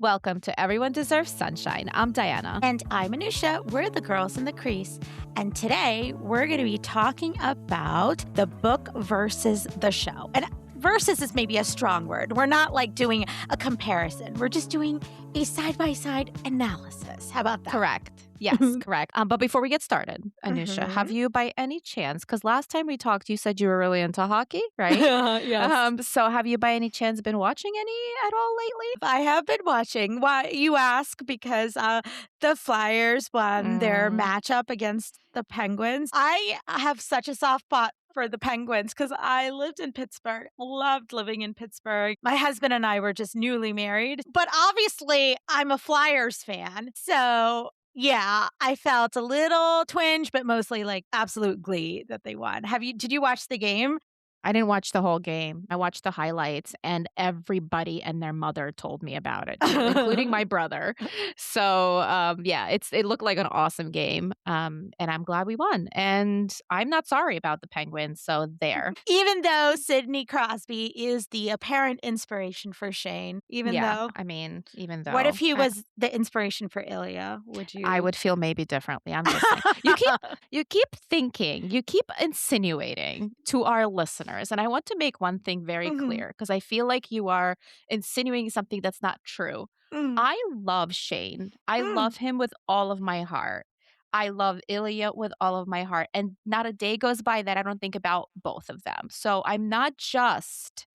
Welcome to Everyone Deserves Sunshine. I'm Diana. And I'm Anusha. We're the girls in the crease. And today we're going to be talking about the book versus the show. And versus is maybe a strong word. We're not like doing a comparison. We're just doing a side-by-side analysis. How about that? Correct. Yes, correct. But before we get started, Anusha, have you by any chance, because last time we talked, you said you were really into hockey, right? Yes. So have you by any chance been watching any at all lately? I have been watching. Why you ask? Because the Flyers won their matchup against the Penguins. I have such a soft spot for the Penguins because I lived in Pittsburgh, loved living in Pittsburgh. My husband and I were just newly married, but obviously I'm a Flyers fan. So yeah, I felt a little twinge, but mostly like absolute glee that they won. Did you watch the game? I didn't watch the whole game. I watched the highlights, and everybody and their mother told me about it, too, including my brother. So, yeah, it looked like an awesome game, and I'm glad we won. And I'm not sorry about the Penguins, so there. Even though Sidney Crosby is the apparent inspiration for Shane, even though. I mean, even though. What if he was the inspiration for Ilya? I would feel maybe differently. I'm just saying. You keep thinking, you keep insinuating to our listeners. And I want to make one thing very clear because I feel like you are insinuating something that's not true. I love Shane. I love him with all of my heart. I love Ilya with all of my heart. And not a day goes by that I don't think about both of them. So I'm not just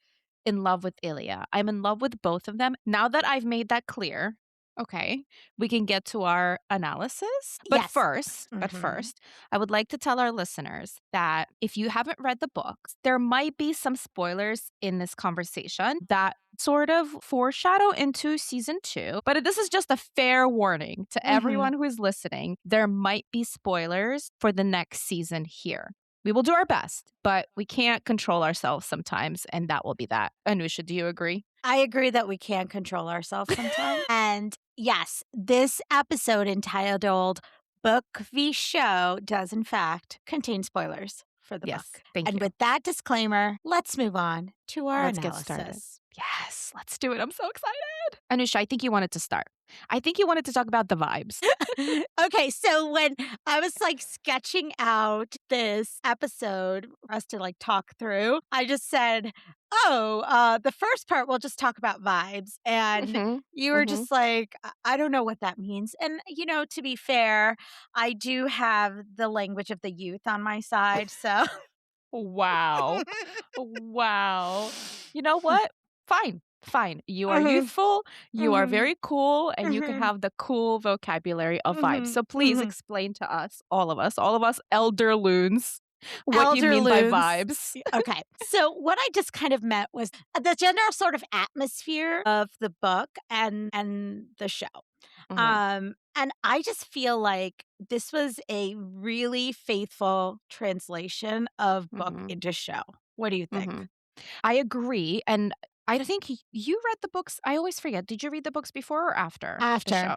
in love with Ilya. I'm in love with both of them. Now that I've made that clear, okay, we can get to our analysis. But Yes. first, I would like to tell our listeners that if you haven't read the books, there might be some spoilers in this conversation that sort of foreshadow into season 2. But this is just a fair warning to everyone who is listening. There might be spoilers for the next season here. We will do our best, but we can't control ourselves sometimes, and that will be that. Anusha, do you agree? I agree that we can control ourselves sometimes. And yes, this episode entitled Book v. Show does in fact contain spoilers for the book. Thank you. And with that disclaimer, let's move on to our Let's analysis. get started. Yes, let's do it. I'm so excited. Anusha, I think you wanted to start. I think you wanted to talk about the vibes. Okay, so when I was like sketching out this episode for us to like talk through, I just said, the first part we'll just talk about vibes. And you were just like, I don't know what that means. And, to be fair, I do have the language of the youth on my side. So, Wow. Wow. You know what? Fine. You are youthful, you are very cool, and you can have the cool vocabulary of vibes. So please explain to us, all of us elder loons, what you mean by vibes. Okay. So what I just kind of meant was the general sort of atmosphere of the book and the show. And I just feel like this was a really faithful translation of book into show. What do you think? I agree. And I think you read the books. I always forget. Did you read the books before or after? After. The show?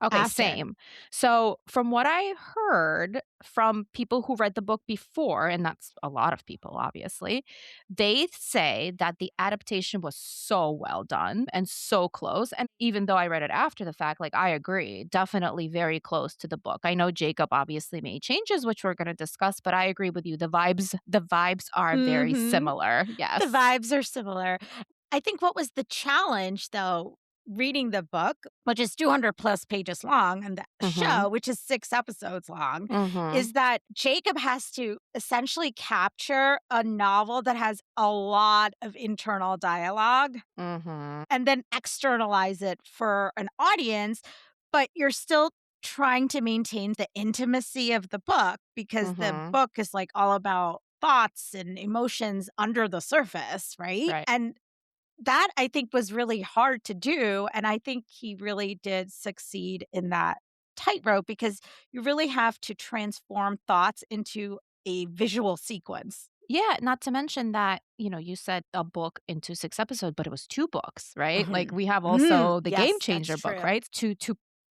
Okay, After. Same. So from what I heard from people who read the book before, and that's a lot of people, obviously, they say that the adaptation was so well done and so close. And even though I read it after the fact, like I agree, definitely very close to the book. I know Jacob obviously made changes, which we're going to discuss, but I agree with you. The vibes are very similar. Yes. The vibes are similar. I think what was the challenge, though, reading the book, which is 200 plus pages long, and the show, which is 6 episodes long, is that Jacob has to essentially capture a novel that has a lot of internal dialogue and then externalize it for an audience, but you're still trying to maintain the intimacy of the book because the book is like all about thoughts and emotions under the surface, right? And that I think was really hard to do. And I think he really did succeed in that tightrope because you really have to transform thoughts into a visual sequence. Yeah, not to mention that, you said a book into 6 episodes, but it was 2 books, right? Like we have also the Yes, Game that's Changer book, true. right? To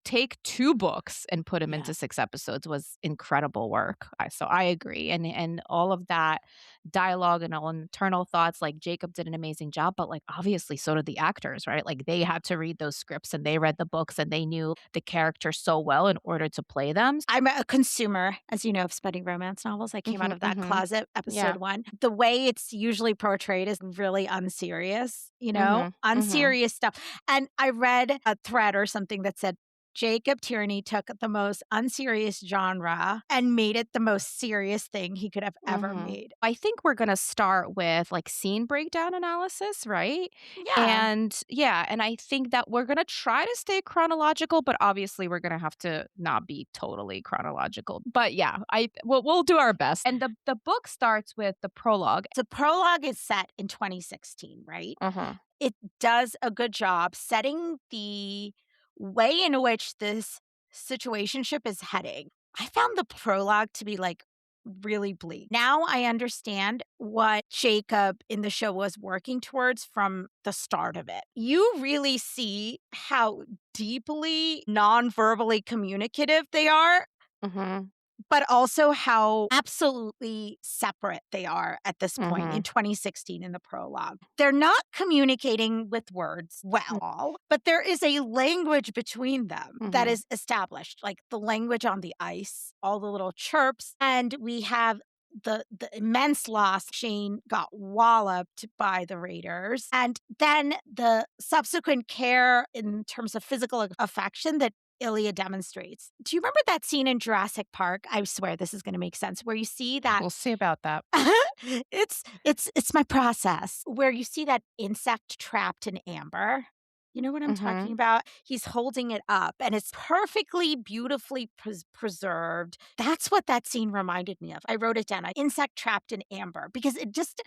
take 2 books and put them into Yes. 6 episodes was incredible work. So I agree, and all of that dialogue and all internal thoughts, like, Jacob did an amazing job, but, like, obviously so did the actors, right? Like, they had to read those scripts, and they read the books, and they knew the characters so well in order to play them. I'm a consumer, as you know, of spending romance novels. I came out Mhm, of that mhm. closet, Yeah. episode 1. The way it's usually portrayed is really unserious, Mhm, mhm. unserious stuff. And I read a thread or something that said Jacob Tierney took the most unserious genre and made it the most serious thing he could have ever Mhm. made. I think we're gonna start with, like, scene breakdown analysis, right? Yeah. And yeah, and I think that we're gonna try to stay chronological, but obviously we're gonna have to not be totally chronological. But yeah, we'll do our best. And the book starts with the prologue. The prologue is set in 2016, right? Uh-huh. It does a good job setting the way in which this situationship is heading. I found the prologue to be like really bleak. Now I understand what Jacob in the show was working towards from the start of it. You really see how deeply non-verbally communicative they are, Mhm. but also how absolutely separate they are at this point in Mhm. 2016 in the prologue. They're not communicating with words well, but there is a language between them that Mhm. is established, like the language on the ice, all the little chirps, and we have the immense loss. Shane got walloped by the Raiders, and then the subsequent care in terms of physical affection that Ilya demonstrates. Do you remember that scene in Jurassic Park? I swear this is going to make sense. Where you see that We'll see about that. it's my process. Where you see that insect trapped in amber. You know what I'm talking Mhm. about? He's holding it up and it's perfectly beautifully preserved. That's what that scene reminded me of. I wrote it down. Insect trapped in amber because it just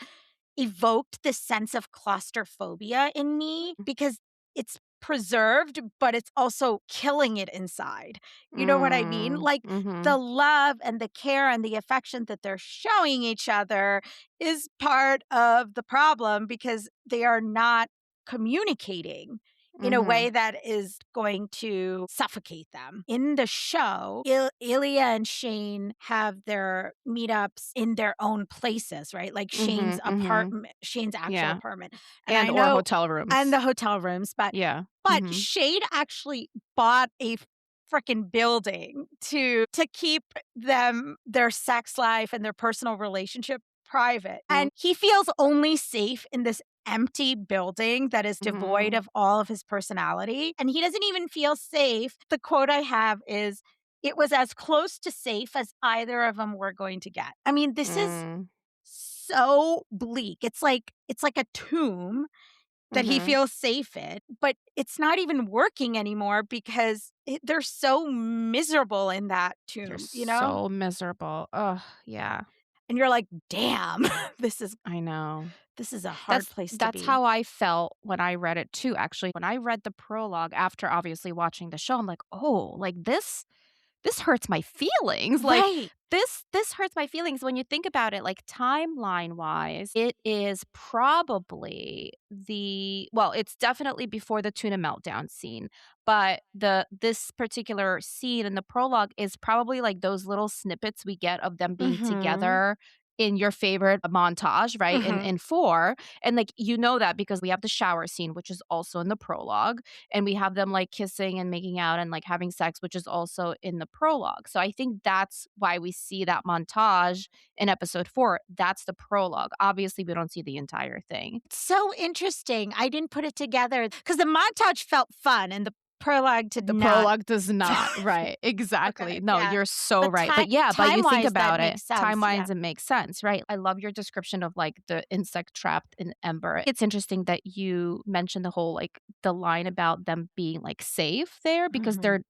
evoked this sense of claustrophobia in me because it's preserved, but it's also killing it inside. You know what I mean? Mm. Like the Mhm. love and the care and the affection that they're showing each other is part of the problem because they are not communicating in a way Mhm. that is going to suffocate them. In the show, Ilya and Shane have their meetups in their own places, right? Like Shane's Mhm. Mhm. apartment, Shane's actual Yeah. apartment. And And I or know hotel and rooms. the hotel rooms, Yeah. but Mhm. Shane actually bought a freaking building to keep their sex life and their personal relationship private. Mm. And he feels only safe in this empty building that is devoid Mhm. of all of his personality. And he doesn't even feel safe. The quote I have is, it was as close to safe as either of them were going to get. I mean, this is Mm. so bleak. It's like a tomb that he Mhm. feels safe in, but it's not even working anymore because they're so miserable in that They're tomb, you know? so miserable. Ugh, yeah. And you're like, "Damn, this is I know. this is a hard That's place to that's be." how I felt when I read it too, actually. When I read the prologue after obviously watching the show, I'm like, "Oh, like this hurts my feelings." Like Right. this hurts my feelings when you think about it, like timeline-wise, it is probably it's definitely before the tuna meltdown scene, but this particular scene in the prologue is probably like those little snippets we get of them being Mhm. together in your favorite montage, right? In Mhm. in 4, and, like, you know that because we have the shower scene, which is also in the prologue, and we have them, like, kissing and making out and, like, having sex, which is also in the prologue. So I think that's why we see that montage in episode 4. That's the prologue. Obviously, we don't see the entire thing. So interesting. I didn't put it together because the montage felt fun and the prologue did The not. prologue does not. Right, exactly. Okay, No, yeah. you're so But right. But yeah, but you think time-wise, that about it, makes sense, yeah. timelines, it makes sense, right? I love your description of, like, the insect trapped in ember. It's interesting that you mentioned the whole, like, the line about them being, like, safe there because Mhm.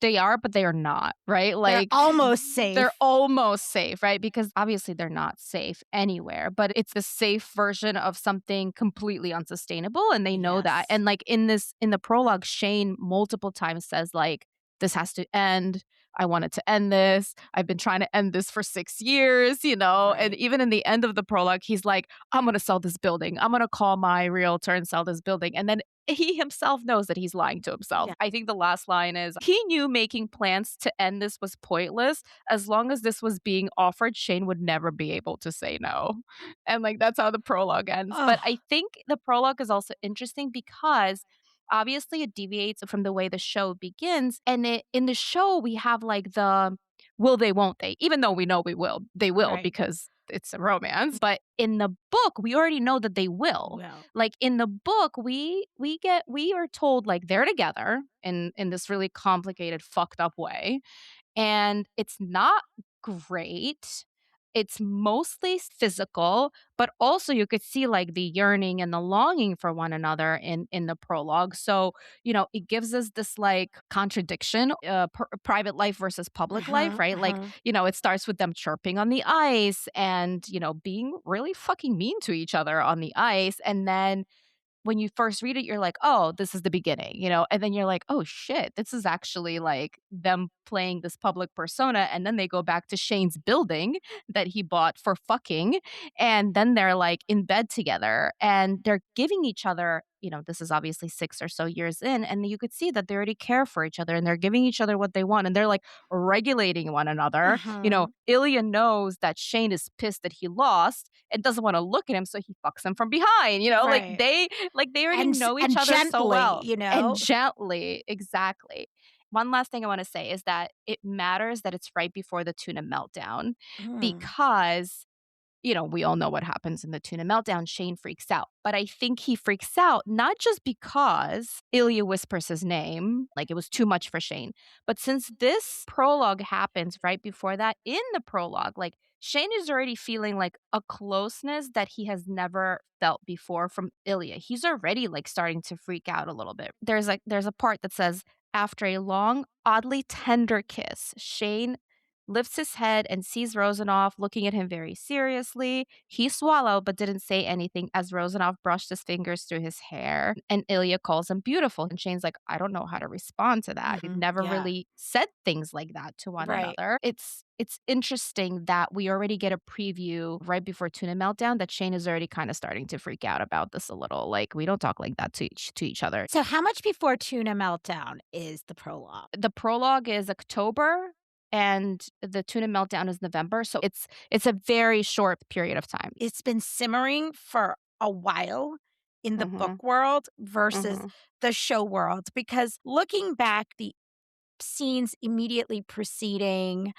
they are, but they are not, right? They're Like, almost they're safe. almost safe, right? Because obviously they're not safe anywhere, but it's the safe version of something completely unsustainable, and they know that. Yes. And, like, in the prologue, Shane multiple times says, like, "This has to end. I wanted to end this. I've been trying to end this for 6 years, you know? And Right. even in the end of the prologue, he's like, I'm going to sell this building. I'm going to call my realtor and sell this building. And then he himself knows that he's lying to himself. Yeah. I think the last line is he knew making plans to end this was pointless. As long as this was being offered, Shane would never be able to say no. And like that's how the prologue ends. But I Oh. think the prologue is also interesting because obviously it deviates from the way the show begins. And in the show, we have like the will they, won't they? Even though we know they will Right. because it's a romance. But in the book, we already know that they will. Well. Like in the book, we are told like they're together in this really complicated, fucked up way, and it's not great. It's mostly physical, but also you could see like the yearning and the longing for one another in the prologue. So, you know, it gives us this like contradiction, private life versus public life, Uh-huh, right? Like, uh-huh. you know, it starts with them chirping on the ice and, you know, being really fucking mean to each other on the ice, and then when you first read it, you're like, "Oh, this is the beginning," you know? And then you're like, "Oh, shit, this is actually, like, them playing this public persona," and then they go back to Shane's building that he bought for fucking, and then they're, like, in bed together, and they're giving each other you know, this is obviously 6 or so years in, and you could see that they already care for each other, and they're giving each other what they want, and they're, like, regulating one another. You know, Uh-huh. Ilya knows that Shane is pissed that he lost and doesn't wanna look at him, so he fucks him from behind, you know? Right. Like, they already know each And other so gently, well. you And know? gently, exactly. One last thing I wanna say is that it matters that it's right before the tuna meltdown Mm. because you know, we all know what happens in the tuna meltdown. Shane freaks out. But I think he freaks out not just because Ilya whispers his name, like it was too much for Shane, but since this prologue happens right before that, in the prologue, like Shane is already feeling like a closeness that he has never felt before from Ilya. He's already like starting to freak out a little bit. There's a part that says after a long, oddly tender kiss, Shane lifts his head and sees Rozanov looking at him very seriously. He swallowed but didn't say anything as Rozanov brushed his fingers through his hair. And Ilya calls him beautiful. And Shane's like, I don't know how to respond to that. We've Mhm. never Yeah. really said things like that to one Right. another. It's interesting that we already get a preview right before Tuna Meltdown that Shane is already kind of starting to freak out about this a little. Like we don't talk like that to each other. So how much before Tuna Meltdown is the prologue? The prologue is October and the tuna meltdown is November, so it's a very short period of time. It's been simmering for a while in the book Mhm, world versus mhm, the show world, because looking back, the scenes immediately preceding,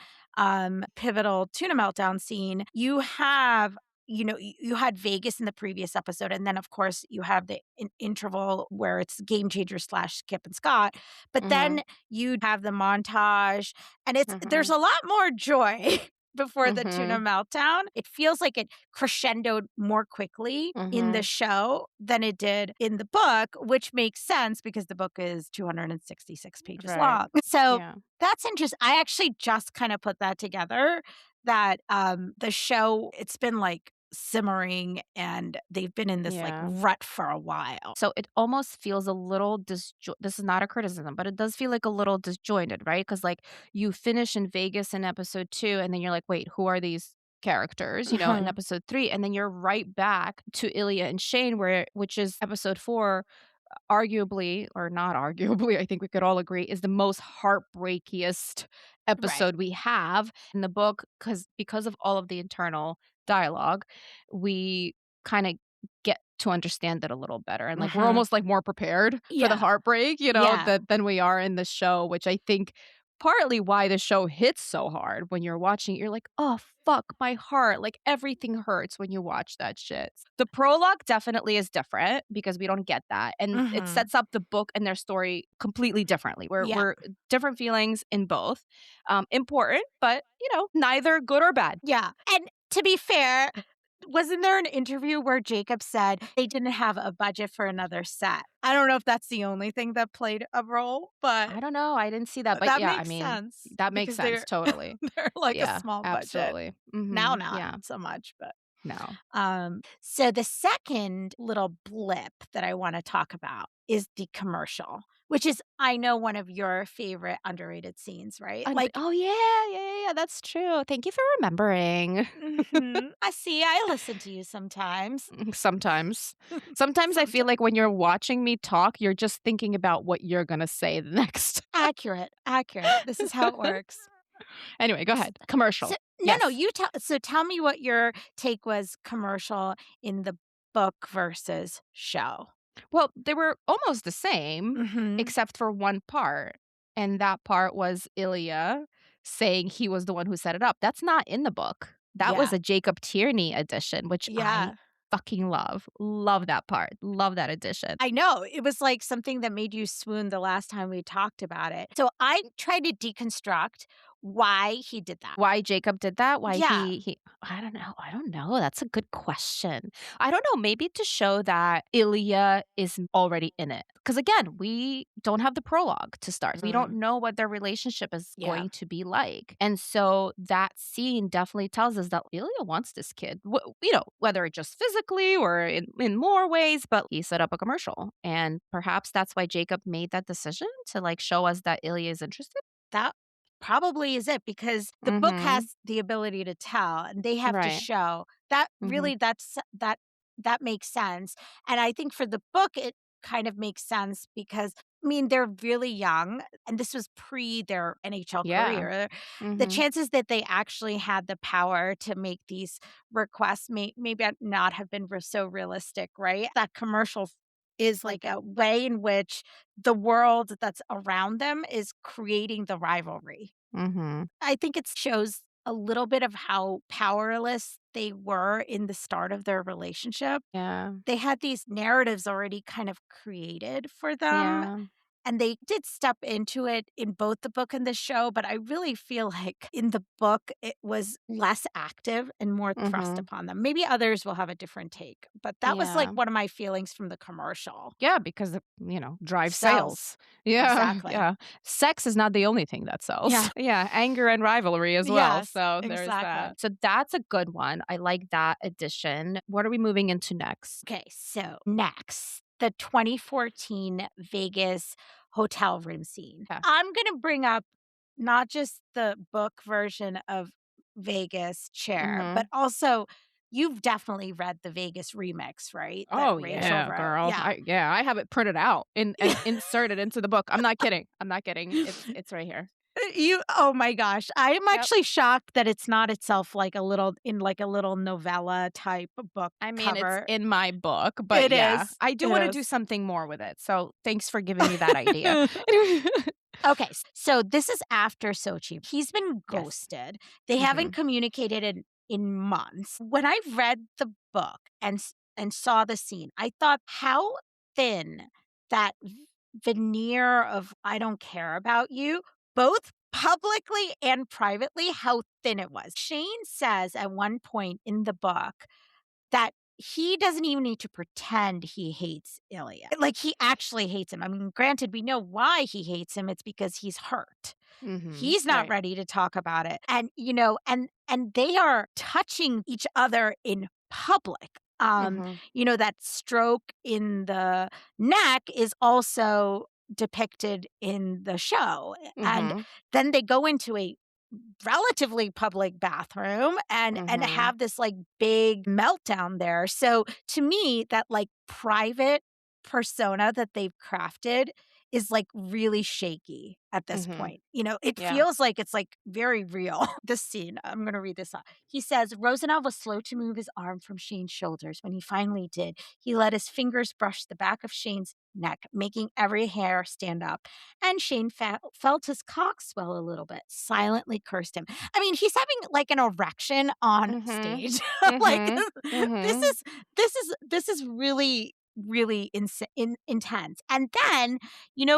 pivotal tuna meltdown scene, you have you had Vegas in the previous episode, and then, of course, you have the interval where it's Game Changer slash Skip and Scott, but then mhm, you have the montage, and there's mhm, a lot more joy before the tuna mhm, meltdown. It feels like it crescendoed more quickly in the mhm. show than it did in the book, which makes sense because the book is 266 pages Right. long. So Yeah, that's interesting. I actually just kind of put that together that the show, it's been like simmering and they've been in this like yeah. rut for a while. So it almost feels a little this is not a criticism, but it does feel like a little disjointed, right? Because like, you finish in Vegas in episode 2, and then you're like, "Wait, who are these characters?" You know, in Mhm. episode 3, and then you're right back to Ilya and Shane which is episode 4, arguably or not arguably, I think we could all agree, is the most heartbreakiest Right. episode we have in the book because of all of the internal dialogue, we kinda get to understand it a little better, and, like, we're Uh-huh. almost, like, more prepared for the Yeah. heartbreak, you know, Yeah. than we are in the show, which I think partly why the show hits so hard when you're watching it, you're like, "Oh, fuck, my heart," like, everything hurts when you watch that shit. The prologue definitely is different because we don't get that, and it Mhm. sets up the book and their story completely differently. Yeah. We're different feelings in both. Important, but, you know, neither good or bad. Yeah. And to be fair, wasn't there an interview where Jacob said they didn't have a budget for another set? I don't know if that's the only thing that played a role, but I don't know, I didn't see that, but that yeah, I makes mean, sense that makes because sense, totally. they're like a Yeah, small budget. absolutely. Now Mhm, not yeah, so much, but no. so the second little blip that I wanna talk about is the commercial, Which is, I know, one of your favorite underrated scenes, right? And Like, oh, yeah, that's true. Thank you for remembering. I see, I listen to you sometimes. Sometimes. Sometimes I feel Sometimes. like when you're watching me talk, you're just thinking about what you're gonna say next. Accurate, accurate. This is how it works. Anyway, go S ahead. so Commercial. no, Yes. you tell me what your take was commercial in the book versus show. Well, they were almost the same, Mhm. except for one part, and that part was Ilya saying he was the one who set it up. That's not in the book. That was Yeah, a Jacob Tierney edition, which I yeah. fucking love. Love that part. Love that edition. I know, it was, like, something that made you swoon the last time we talked about it. So I tried to deconstruct why he did that. Why Jacob did that? Why Yeah. he I don't know, that's a good question. I don't know, maybe to show that Ilya is already in it. Because again, we don't have the prologue to start. We don't Mm, know what their relationship is yeah. going to be like, and so that scene definitely tells us that Ilya wants this kid, whether it just physically or in more ways, but he set up a commercial, and perhaps that's why Jacob made that decision to, like, show us that Ilya is interested? That probably is it because the book Mhm. has the ability to tell and they have to Right. show. That Mhm. really that makes sense, and I think for the book, it kind of makes sense because, I mean, they're really young, and this was pre their NHL Yeah. career. The Mhm. chances that they actually had the power to make these requests maybe not have been so realistic, right? That commercial is like a way in which the world that's around them is creating the rivalry. Mhm. I think it shows a little bit of how powerless they were in the start of their relationship. Yeah. They had these narratives already kind of created for them, Yeah. and they did step into it in both the book and the show, but I really feel like in the book, it was less active and more thrust Mhm. upon them. Maybe others will have a different take, but that was like Yeah. one of my feelings from the commercial. Yeah, because it, drives Sells. sales. Yeah, Exactly. yeah. Sex is not the only thing that sells. Yeah. Yeah, anger and rivalry as well, Yes, so there's exactly. that. So that's a good one. I like that addition. What are we moving into next? Okay, so next, the 2014 Vegas hotel room scene. Yeah. I'm gonna bring up not just the book version of Vegas Chair, but Mhm. also you've definitely read the Vegas remix, right? That Oh, Rachel yeah, wrote. girl. Yeah. I have it printed out and inserted into the book. I'm not kidding. I'm not kidding. It's right here. You oh my gosh, I am Yep. actually shocked that it's not itself like a little novella type book I mean, it's cover. in my book, but It yeah, is, I do it wanna do is. something more with it, so thanks for giving me that idea. Okay, so this is after Sochi. He's been Yes. ghosted. They haven't Mhm. communicated in months. When I read the book and saw the scene, I thought how thin that veneer of "I don't care about you," both publicly and privately, how thin it was. Shane says at one point in the book that he doesn't even need to pretend he hates Ilya. Like, he actually hates him. I mean, granted, we know why he hates him, it's because he's hurt. Mhm. He's not Right. ready to talk about it, and, and they are touching each other in public. Mhm. That stroke in the neck is also depicted in the show, and Mhm. then they go into a relatively public bathroom and Mhm. have this, like, big meltdown there. So, to me, that, like, private persona that they've crafted is, like, really shaky at this Mhm. point. It Yeah. feels like it's, like, very real. This scene, I'm gonna read this off. He says, "Rosanov was slow to move his arm from Shane's shoulders. When he finally did, he let his fingers brush the back of Shane's neck, making every hair stand up. And Shane felt his cock swell a little bit, silently cursed him." I mean, he's having, like, an erection on Mhm. stage. Like, Mhm. this Mhm. is really, really intense. And then,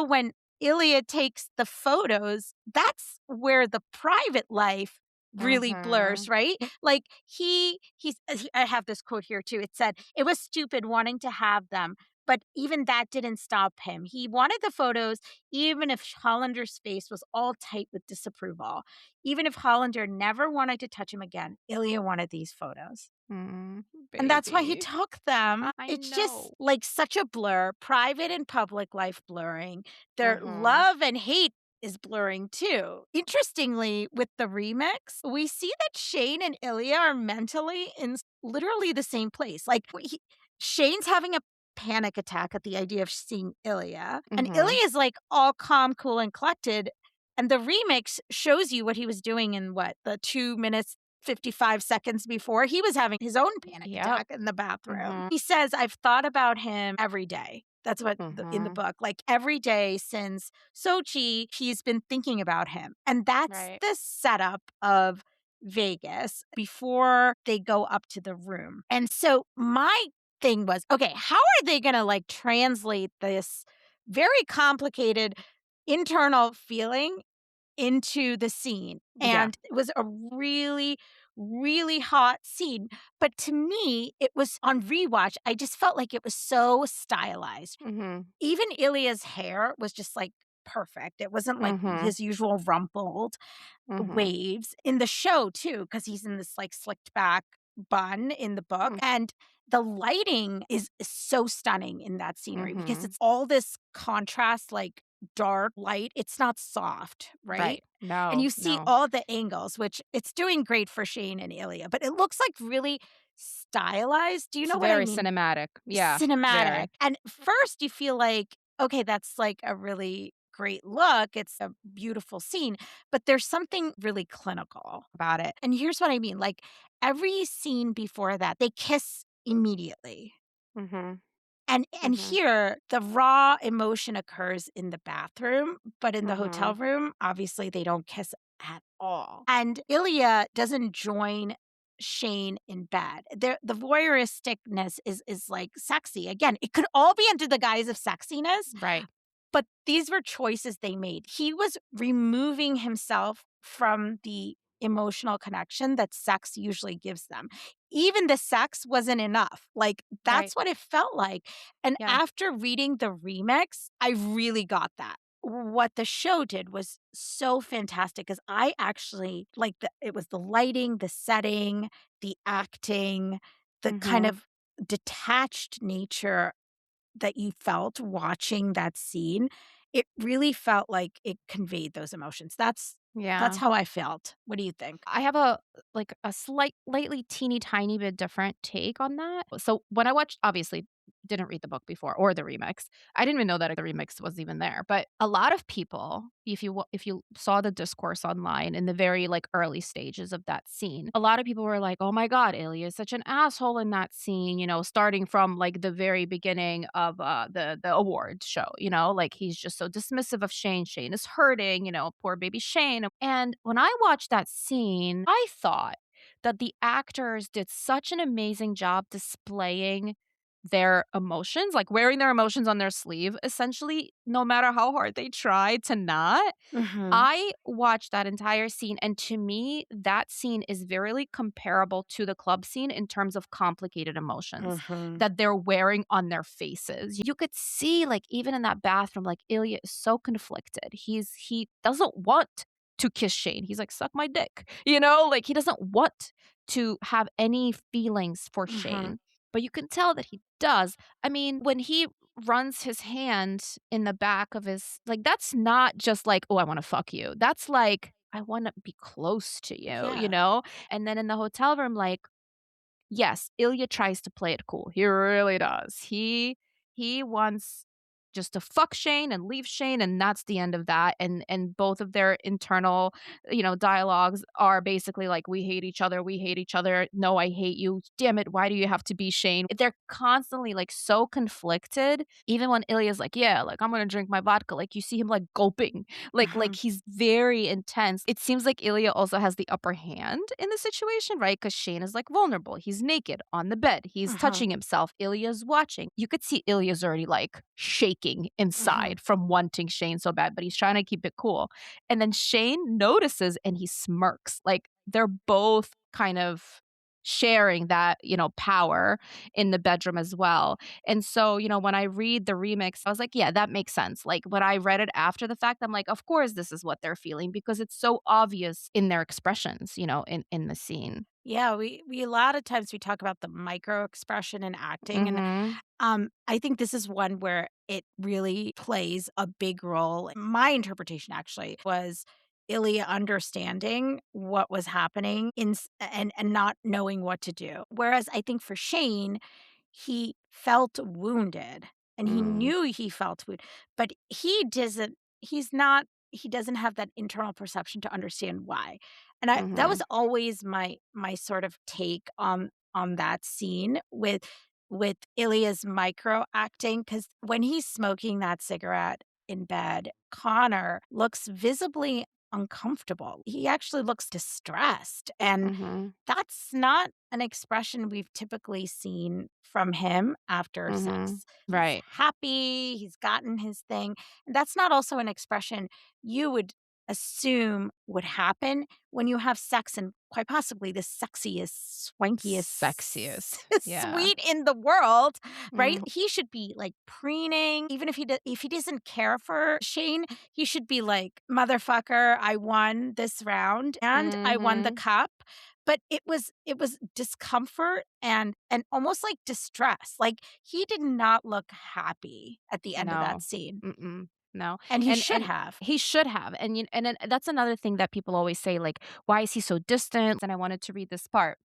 when Ilya takes the photos, that's where the private life really blurs, Mhm. right? Like, I have this quote here too. It said, "It was stupid wanting to have them But even that didn't stop him. He wanted the photos, even if Hollander's face was all tight with disapproval. Even if Hollander never wanted to touch him again, Ilya wanted these photos. Mm, And that's why he baby. took them. I It's just know. like such a blur, private and public life blurring. Their Mhm. love and hate is blurring too. Interestingly, with the remix, we see that Shane and Ilya are mentally in literally the same place. Like Shane's having a panic attack at the idea of seeing Ilya, and Mhm. Ilya is like all calm, cool, and collected. And the remix shows you what he was doing in the 2 minutes 55 seconds before, he was having his own panic Yep. attack in the bathroom. Mhm. He says, "I've thought about him every day." That's what in the Mhm. book, like every day since Sochi, he's been thinking about him. And that's Right. the setup of Vegas before they go up to the room. And so my thing was, okay, how are they going to like translate this very complicated internal feeling into the scene? Yeah. And it was a really, really hot scene. But to me, it was on rewatch, I just felt like it was so stylized. Mhm. Even Ilya's hair was just like perfect. It wasn't like Mhm. his usual rumpled Mhm. waves in the show too, because he's in this like slicked back bun in the book. Mm. And the lighting is so stunning in that scenery because Mhm. it's all this contrast, like dark light. It's not soft, right? Right. And No, you see no. all the angles, which it's doing great for Shane and Ilya, but it looks like really stylized. Do you It's know what I very mean? cinematic. Yeah, Cinematic. very. And first you feel like, okay, that's like a really great look. It's a beautiful scene, but there's something really clinical about it. And here's what I mean. Like every scene before that, they kiss immediately. Mhm. And Mhm. here the raw emotion occurs in the bathroom, but in the hotel Mhm. room, obviously they don't kiss at all. And Ilya doesn't join Shane in bed. The voyeuristicness is like sexy. Again, it could all be under the guise of sexiness, Right. but these were choices they made. He was removing himself from the emotional connection that sex usually gives them. Even the sex wasn't enough. Like, Right. that's what it felt like. And Yeah. after reading the remix, I really got that. What the show did was so fantastic because I actually like it was the lighting, the setting, the acting, the kind Mhm. of detached nature that you felt watching that scene, it really felt like it conveyed those emotions. That's Yeah. how I felt. What do you think? I have a slightly teeny tiny bit different take on that. So when I watched obviously didn't read the book before or the remix. I didn't even know that the remix was even there. But a lot of people, if you saw the discourse online in the very like early stages of that scene, a lot of people were like, "Oh my god, Ilya is such an asshole in that scene," starting from like the very beginning of the award show, like he's just so dismissive of Shane. Shane is hurting, poor baby Shane. And when I watched that scene, I thought that the actors did such an amazing job displaying their emotions, like wearing their emotions on their sleeve, essentially, no matter how hard they try to not. Mhm. I watched that entire scene, and to me, that scene is very comparable to the club scene in terms of complicated emotions Mhm. that they're wearing on their faces. You could see, like, even in that bathroom, like, Ilya is so conflicted. He doesn't want to kiss Shane. He's like, "Suck my dick," like, he doesn't want to have any feelings for Mhm. Shane, but you can tell that he does. I mean, when he runs his hand in the back of his like, that's not just like, "Oh, I wanna fuck you." That's like, "I wanna be close to you," you Yeah. know? And then in the hotel room, like, yes, Ilya tries to play it cool. He really does. He wants just to fuck Shane and leave Shane, and that's the end of that. And both of their internal, dialogues are basically like, "We hate each other. We hate each other. No, I hate you. Damn it, why do you have to be Shane?" They're constantly like so conflicted. Even when Ilya's like, "Yeah, like I'm gonna drink my vodka," like you see him like gulping, like Mhm. he's very intense. It seems like Ilya also has the upper hand in the situation, right? Because Shane is like vulnerable. He's naked on the bed. He's Mhm. touching himself. Ilya's watching. You could see Ilya's already like shaking Mhm. inside from wanting Shane so bad, but he's trying to keep it cool. And then Shane notices and he smirks. Like they're both kind of sharing that, power in the bedroom as well. And so, when I read the remix, I was like, yeah, that makes sense. Like when I read it after the fact, I'm like, of course this is what they're feeling because it's so obvious in their expressions, in the scene. Yeah, we a lot of times we talk about the micro expression in acting, and Mhm. I think this is one where it really plays a big role. My interpretation actually was Ilya understanding what was happening and not knowing what to do. Whereas I think for Shane, he felt wounded and he Mm. knew he felt wounded, but he doesn't have that internal perception to understand why. And that was Mhm. always my sort of take on that scene with Ilya's micro acting, because when he's smoking that cigarette in bed, Connor looks visibly uncomfortable. He actually looks distressed, and Mhm. that's not an expression we've typically seen from him after Mhm. sex. He's Right. happy, he's gotten his thing, and that's not also an expression you would assume would happen when you have sex and quite possibly the sexiest, swankiest, Sexiest. Yeah. sweet in the world, right? Mm. He should be like preening. Even if he doesn't care for Shane, he should be like, "Motherfucker, I won this round and I won the Mhm. cup." But it was discomfort and almost like distress. Like he did not look happy at the end of that No. scene, Mm-mm. No. and he should And have. he should have. And then that's another thing that people always say, like, why is he so distant? And I wanted to read this part.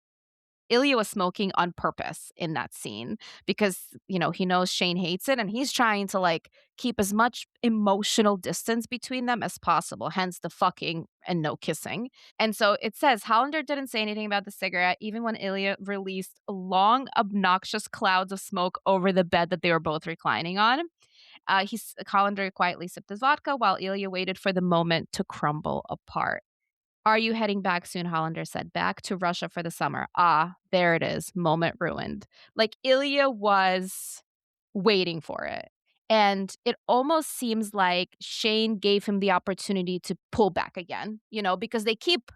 Ilya was smoking on purpose in that scene because, he knows Shane hates it and he's trying to like keep as much emotional distance between them as possible, hence the fucking and no kissing. And so it says Hollander didn't say anything about the cigarette, even when Ilya released long, obnoxious clouds of smoke over the bed that they were both reclining on. Hollander quietly sipped his vodka while Ilya waited for the moment to crumble apart. Are you heading back soon? Hollander said. Back to Russia for the summer. Ah, there it is. Moment ruined. Like Ilya was waiting for it. And it almost seems like Shane gave him the opportunity to pull back again, because they keep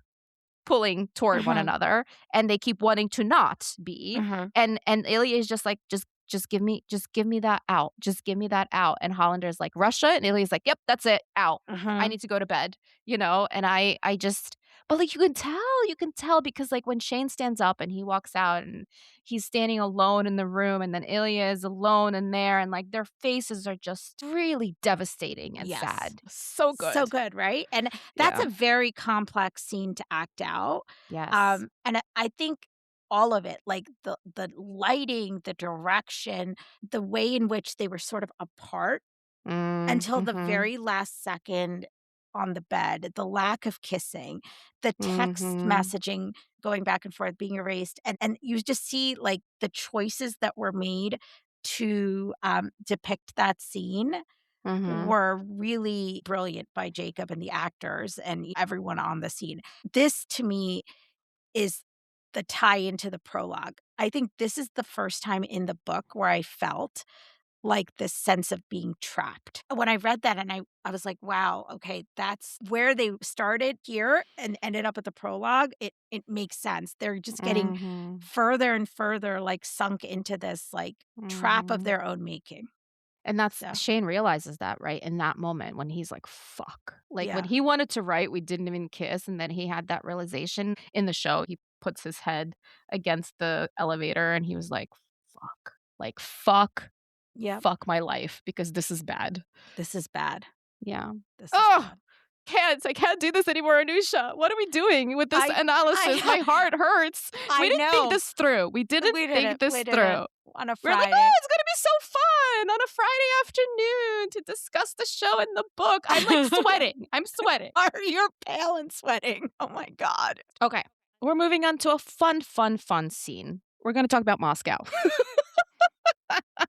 pulling toward one Mhm, another and they keep wanting to not be. mhm, And Ilya is just like, just give me that out. Just give me that out. And Hollander's like, Russia? And Ilya's like, yep, that's it. Out. I mhm. need to go to bed, and I just but like you can tell because like when Shane stands up and he walks out and he's standing alone in the room and then Ilya is alone in there and like their faces are just really devastating and Yes. sad. So So good. good, right? And that's Yeah. a very complex scene to act out. Yes. And I think all of it, like the lighting, the direction, the way in which they were sort of apart Mm, until the mhm. very last second on the bed, the lack of kissing, the text Mhm. messaging going back and forth, being erased, and you just see, like, the choices that were made to, depict that scene Mhm. were really brilliant by Jacob and the actors and everyone on the scene. This, to me, is the tie into the prologue. I think this is the first time in the book where I felt like this sense of being trapped. When I read that and I was like, wow, okay, that's where they started here and ended up at the prologue. It makes sense. They're just getting Mhm. further and further like sunk into this like trap of Mhm. their own making. And that's So Shane realizes that, right, in that moment when he's like, "Fuck." Like, when yeah. he wanted to write, we didn't even kiss, and then he had that realization in the show, he puts his head against the elevator, and he was like, "Fuck." Like, "Fuck, Yep. fuck my life because this is bad." This is bad. Yeah. This is Oh, bad. I can't do this anymore, Anusha. What are we doing with this analysis? I My heart hurts. We I didn't think know. this through. We didn't think We this through. didn't on a We're like, "Oh, Friday. it's gonna be so fun on a Friday afternoon to discuss the show and the book." I'm, like, sweating. I'm sweating. You're pale and sweating. Oh my god. Okay. We're moving on to a fun, fun, fun scene. We're gonna talk about Moscow.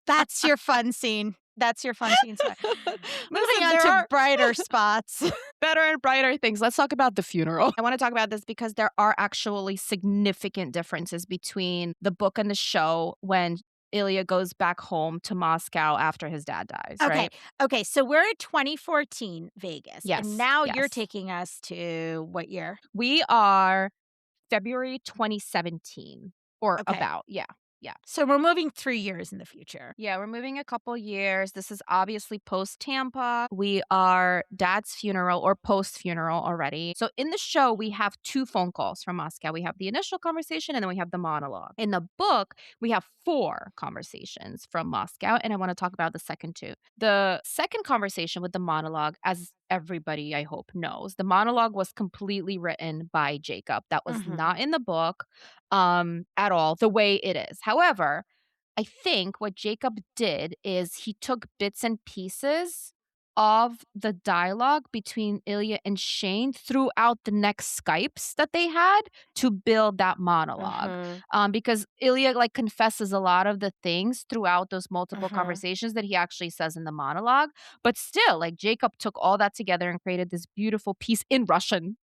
That's your fun scene. That's your fun scene. So, moving Listen, on there to are brighter spots. better and brighter things. Let's talk about the funeral. I wanna talk about this because there are actually significant differences between the book and the show when Ilya goes back home to Moscow after his dad dies, Okay. right? Okay. So we're at 2014 Vegas, and Yes, now you're yes. taking us to what year? We are February 2017. or Okay. about. Yeah. Yeah. So we're moving 3 years in the future. Yeah, we're moving a couple years. This is obviously post Tampa. We are dad's funeral or post funeral already. So in the show, we have two phone calls from Moscow. We have the initial conversation and then we have the monologue. In the book, we have four conversations from Moscow, and I want to talk about the second two. The second conversation with the monologue, as everybody I hope knows, the monologue was completely written by Jacob. That was Mhm. not in the book at all, the way it is. However, I think what Jacob did is he took bits and pieces of the dialogue between Ilya and Shane throughout the next Skypes that they had to build that monologue. Mhm. Because Ilya like confesses a lot of the things throughout those multiple Mhm. conversations that he actually says in the monologue. But still, like Jacob took all that together and created this beautiful piece in Russian,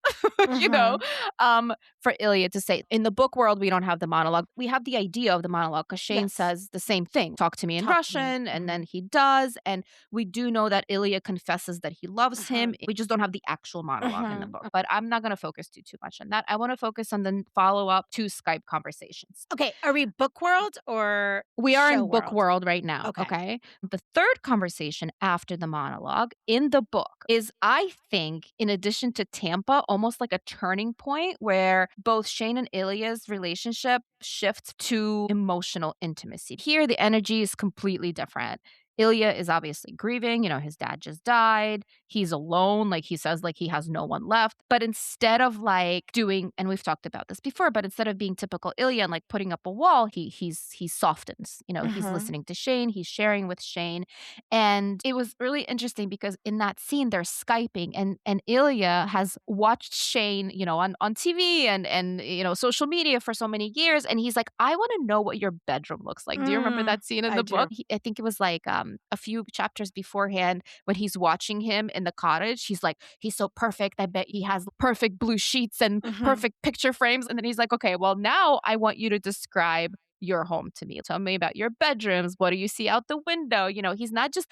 you know, Mhm. for Ilya to say. In the book world, we don't have the monologue. We have the idea of the monologue because Shane Yes. says the same thing. Talk to me in Talk to me. Russian. And then Mhm. he does. And we do know that Ilya confesses that he loves him. Mhm. We just don't have the actual monologue in the Mhm. book. But I'm not going to focus too much on that. I want to focus on the follow up to Skype conversations. Okay, are we book world or We are show in book world? world right now, Okay. okay? The third conversation after the monologue in the book is, I think, in addition to Tampa, almost like a turning point where both Shane and Ilya's relationship shifts to emotional intimacy. Here, the energy is completely different. Ilya is obviously grieving, his dad just died. He's alone, like he says, like he has no one left. But instead of like doing, and we've talked about this before, but instead of being typical Ilya and like putting up a wall, he softens. He's Mhm. listening to Shane, he's sharing with Shane. And it was really interesting because in that scene they're Skyping and Ilya has watched Shane, on TV and social media for so many years. And he's like, I want to know what your bedroom looks like. Do you remember Mm, that scene in I the book? do. I think it was like a few chapters beforehand when he's watching him in the cottage. He's like, he's so perfect. I bet he has perfect blue sheets and Mhm. perfect picture frames. And then he's like, okay, well, now I want you to describe your home to me. Tell me about your bedrooms. What do you see out the window? He's not just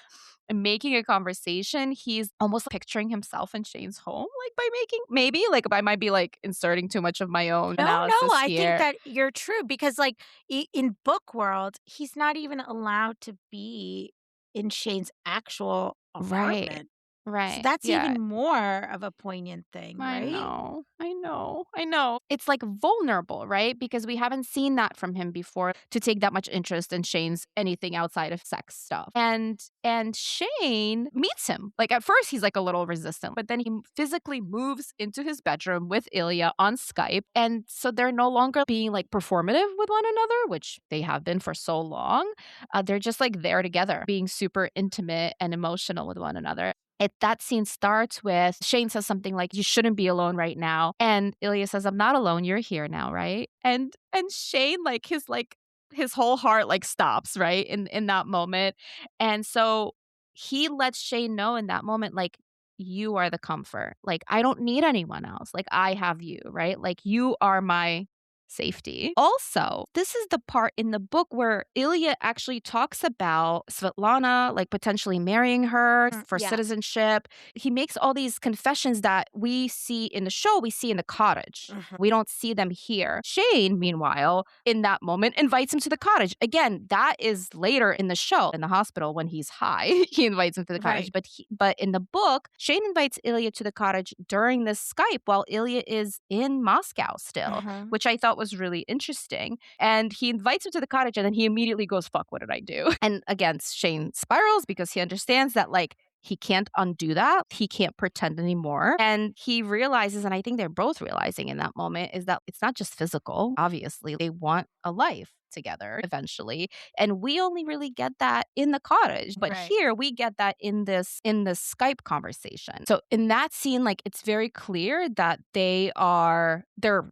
making a conversation. He's almost picturing himself in Shane's home, like by making, maybe like I might be like inserting too much of my own No, no, analysis I think here. that you're true because, like, in book world, he's not even allowed to be in Shane's actual Right. apartment. So Right. that's Yeah. even more of a poignant thing, I right? know. I know. I know. It's like vulnerable, right? Because we haven't seen that from him before to take that much interest in Shane's anything outside of sex stuff. And Shane meets him. Like at first he's like a little resistant, but then he physically moves into his bedroom with Ilya on Skype. And so they're no longer being like performative with one another, which they have been for so long. They're just like there together, being super intimate and emotional with one another. That scene starts with Shane says something like, "You shouldn't be alone right now," and Ilya says, "I'm not alone. You're here now, right?" And Shane his whole heart like stops right in that moment, and so he lets Shane know in that moment like, "You are the comfort. Like I don't need anyone else. Like I have you, right? Like you are my." Safety. Also, this is the part in the book where Ilya actually talks about Svetlana, like potentially marrying her for Yes. citizenship. He makes all these confessions that we see in the show, we see in the cottage. Mhm. We don't see them here. Shane, meanwhile, in that moment, invites him to the cottage. Again, that is later in the show, in the hospital when he's high. He invites him to the cottage. Right. But in the book, Shane invites Ilya to the cottage during this Skype while Ilya is in Moscow still, Mhm. which I thought was really interesting. And he invites him to the cottage and then he immediately goes, fuck, what did I do? And again, Shane spirals because he understands that like he can't undo that. He can't pretend anymore. And he realizes, and I think they're both realizing in that moment, is that it's not just physical. Obviously, they want a life together eventually. And we only really get that in the cottage. But Right. here we get that in this Skype conversation. So in that scene, like it's very clear that they're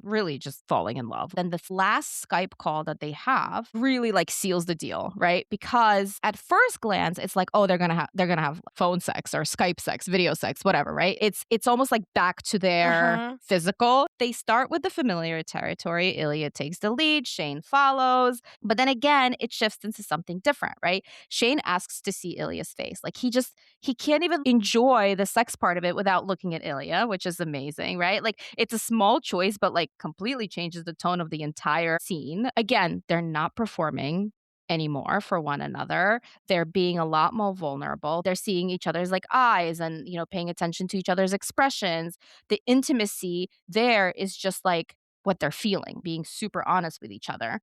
really just falling in love. Then the last Skype call that they have really like seals the deal, right? Because at first glance, it's like, oh, they're gonna have phones phone sex or Skype sex, video sex, whatever, right? It's almost like back to their Uh-huh. physical. They start with the familiar territory. Ilya takes the lead, Shane follows. But then again, it shifts into something different, right? Shane asks to see Ilya's face. Like he can't even enjoy the sex part of it without looking at Ilya, which is amazing, right? Like it's a small choice, but like completely changes the tone of the entire scene. Again, they're not performing anymore for one another. They're being a lot more vulnerable. They're seeing each other's like eyes and, paying attention to each other's expressions. The intimacy there is just like what they're feeling, being super honest with each other.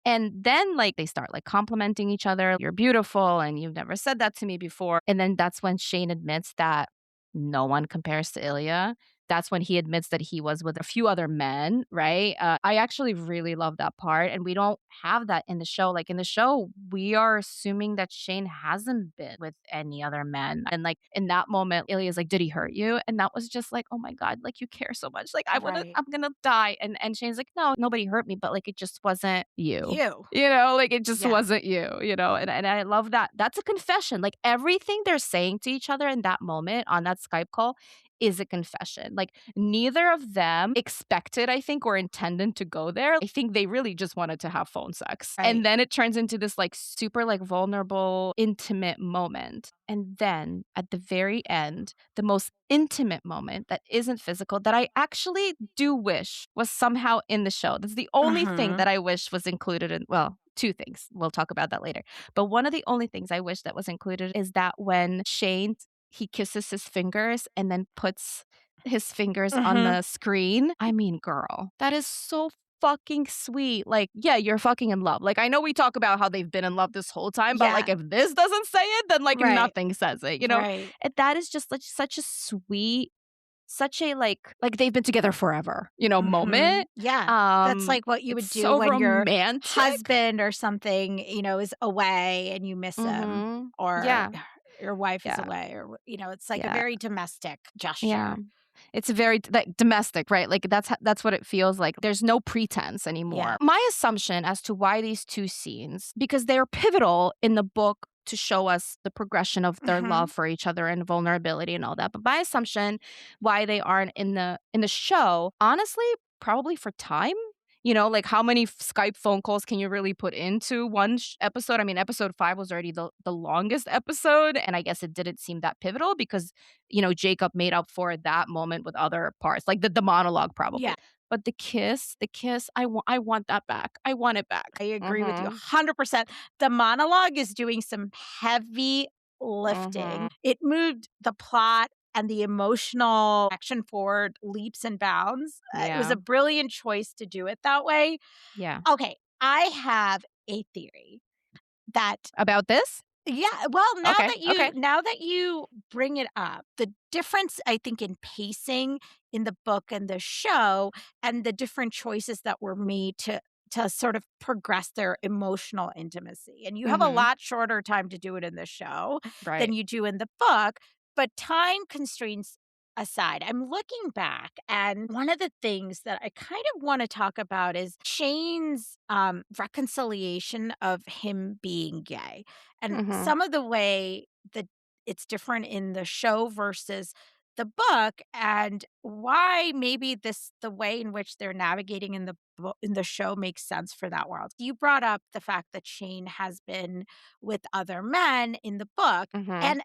And then like they start like complimenting each other. You're beautiful and you've never said that to me before. And then that's when Shane admits that no one compares to Ilya. That's when he admits that he was with a few other men, right? I actually really love that part. And we don't have that in the show. Like in the show, we are assuming that Shane hasn't been with any other men. And like in that moment, Ilya's like, did he hurt you? And that was just like, oh my God, like you care so much. Like Right. I'm gonna die. And Shane's like, no, nobody hurt me, but like it just wasn't you. You. Like it just Yeah. wasn't you. And I love that. That's a confession. Like everything they're saying to each other in that moment on that Skype call is a confession. Like neither of them expected, I think, or intended to go there. I think they really just wanted to have phone sex. Right. And then it turns into this like super like vulnerable, intimate moment. And then at the very end, the most intimate moment that isn't physical that I actually do wish was somehow in the show. That's the only thing Mhm. that I wish was included in, well, two things. We'll talk about that later. But one of the only things I wish that was included is that when Shane he kisses his fingers and then puts his fingers on Mhm. the screen. I mean, girl, that is so fucking sweet. Like, yeah, you're fucking in love. Like, I know we talk about how they've been in love this whole time, but Yeah. like, if this doesn't say it, then like Right. nothing says it. Right. And that is just like such a sweet, such a like they've been together forever, Mhm. moment. Yeah. That's like what you It's would do so when your romantic. husband or something, is away and you miss him, Mm-hmm. or Yeah. your wife is Yeah. away, or it's like a Yeah. very domestic Yeah. gesture. It's very like domestic, right? Like that's what it feels like. There's no pretense anymore. Yeah. My assumption as to why these two scenes, because they're pivotal in the book to show us the progression of their love Mhm. for each other and vulnerability and all that. But my assumption why they aren't in the show, honestly, probably for time. Like how many Skype phone calls can you really put into one episode? I mean, episode 5 was already the longest episode, and I guess it didn't seem that pivotal because Jacob made up for that moment with other parts, like the monologue Yeah. probably. But the kiss, I want that back. I want it back. I agree with you Mhm. 100%. The monologue is doing some heavy lifting. Mhm. It moved the plot and the emotional action forward leaps and bounds. It was Yeah. a brilliant choice to do it that way. Yeah. Okay, I have a theory that About this? yeah, well, now Okay. that you Okay. now that you bring it up, the difference I think in pacing in the book and the show, and the different choices that were made to sort of progress their emotional intimacy. And you have a Mhm. lot shorter time to do it in the show than Right. you do in the book, but time constraints aside, I'm looking back, and one of the things that I kind of want to talk about is Shane's reconciliation of him being gay, and Mhm. some of the way that it's different in the show versus the book, and why maybe the way in which they're navigating in the in the show makes sense for that world. You brought up the fact that Shane has been with other men in the book, Mhm. and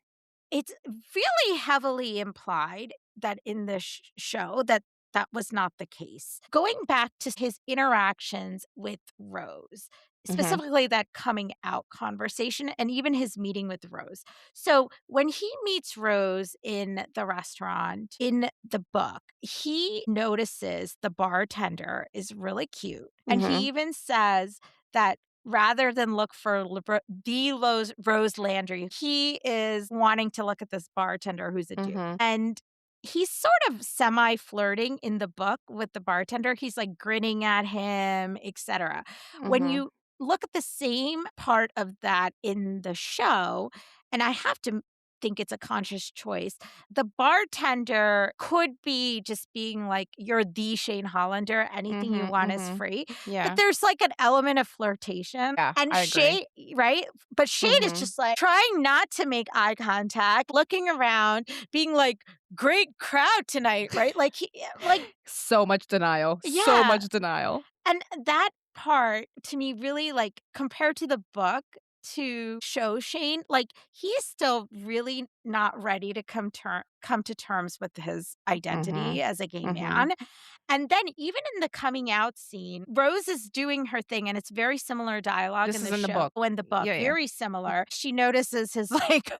it's really heavily implied that in the show that that was not the case. Going back to his interactions with Rose, Mhm. specifically that coming out conversation and even his meeting with Rose. So when he meets Rose in the restaurant in the book, he notices the bartender is really cute. And he Mhm. even says that rather than look for the Rose Landry, he is wanting to look at this bartender who's a dude. Mhm. And he's sort of semi flirting in the book with the bartender. He's like grinning at him, etc. When Mhm. you look at the same part of that in the show, and I have to think it's a conscious choice. The bartender could be just being like, "You're the Shane Hollander. Anything you Mhm, want is mhm. free." But Yeah. there's like an element of flirtation. Yeah, And I agree. Shane, right? But Shane is Mhm. just like trying not to make eye contact, looking around, being like, "Great crowd tonight," right? Like like So much denial, so yeah. much denial. And that part to me really, like, compared to the book, to show Shane, like, he is still really not ready to come to terms with his identity Mhm. as a gay Mhm. man. And then even in the coming out scene, Rose is doing her thing, and it's very similar dialogue This in is the in the show book. in the book, Yeah, yeah. very similar. She notices his, like,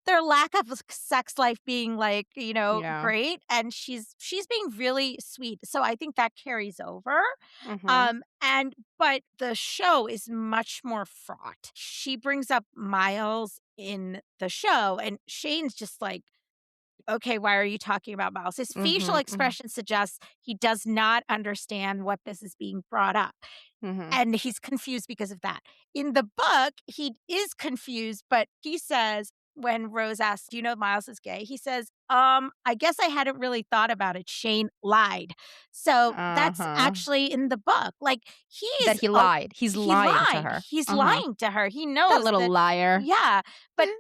their lack of sex life being, like, Yeah. great, and she's being really sweet, so I think that carries over. Mhm. And but the show is much more fraught. She brings up Miles in the show, and Shane's just like, "Okay, why are you talking about Miles?" His facial Mhm, mhm, expression suggests he does not understand what this is being brought up, mhm. and he's confused because of that. In the book, he is confused, but he says when Rose asks, "Do you know Miles is gay?" He says, I guess I hadn't really thought about it. Shane lied." So that's Uh-huh. actually in the book. Like That he lied. He's he lying to lied. her. He's Uh-huh. lying to her. He That knows little that. liar. Yeah, but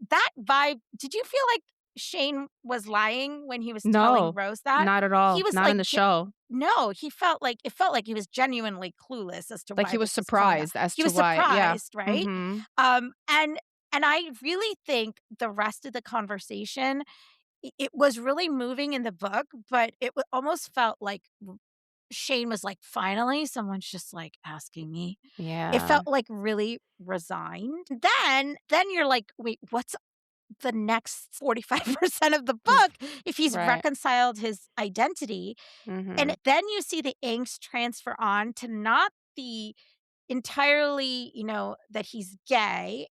that vibe, did you feel like Shane was lying when he was telling No, Rose that? not at He all. was Not in like the show. no, he felt like it felt like he was genuinely clueless as to Like, why he was this was coming up. surprised as He to was why, yeah. surprised, right? Mhm. Um, and and I really think the rest of the conversation, it was really moving in the book, but it almost felt like Shane was like, "Finally, someone's just like asking me." It Yeah. felt like really resigned. Then you're like, "Wait, what's the next 45% of the Mm, book if he's right. reconciled his identity?" And Mhm. then you see the angst transfer on to not the entirely, that he's gay,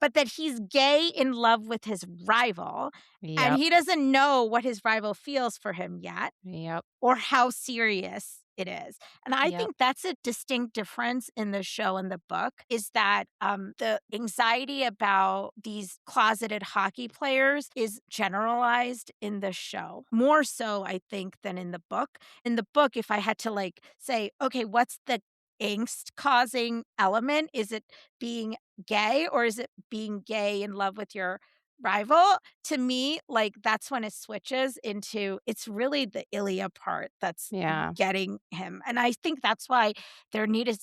but that he's gay in love with his rival, and Yep. he doesn't know what his rival feels for him yet Yep. or how serious it is. And I Yep. think that's a distinct difference in the show and the book, is that the anxiety about these closeted hockey players is generalized in the show. More so, I think, than in the book. In the book, if I had to like say, okay, what's the angst causing element? Is it being gay or is it being gay in love with your rival? To me, like, that's when it switches into it's really the Ilya part that's Yeah. getting him, and I think that's why there need to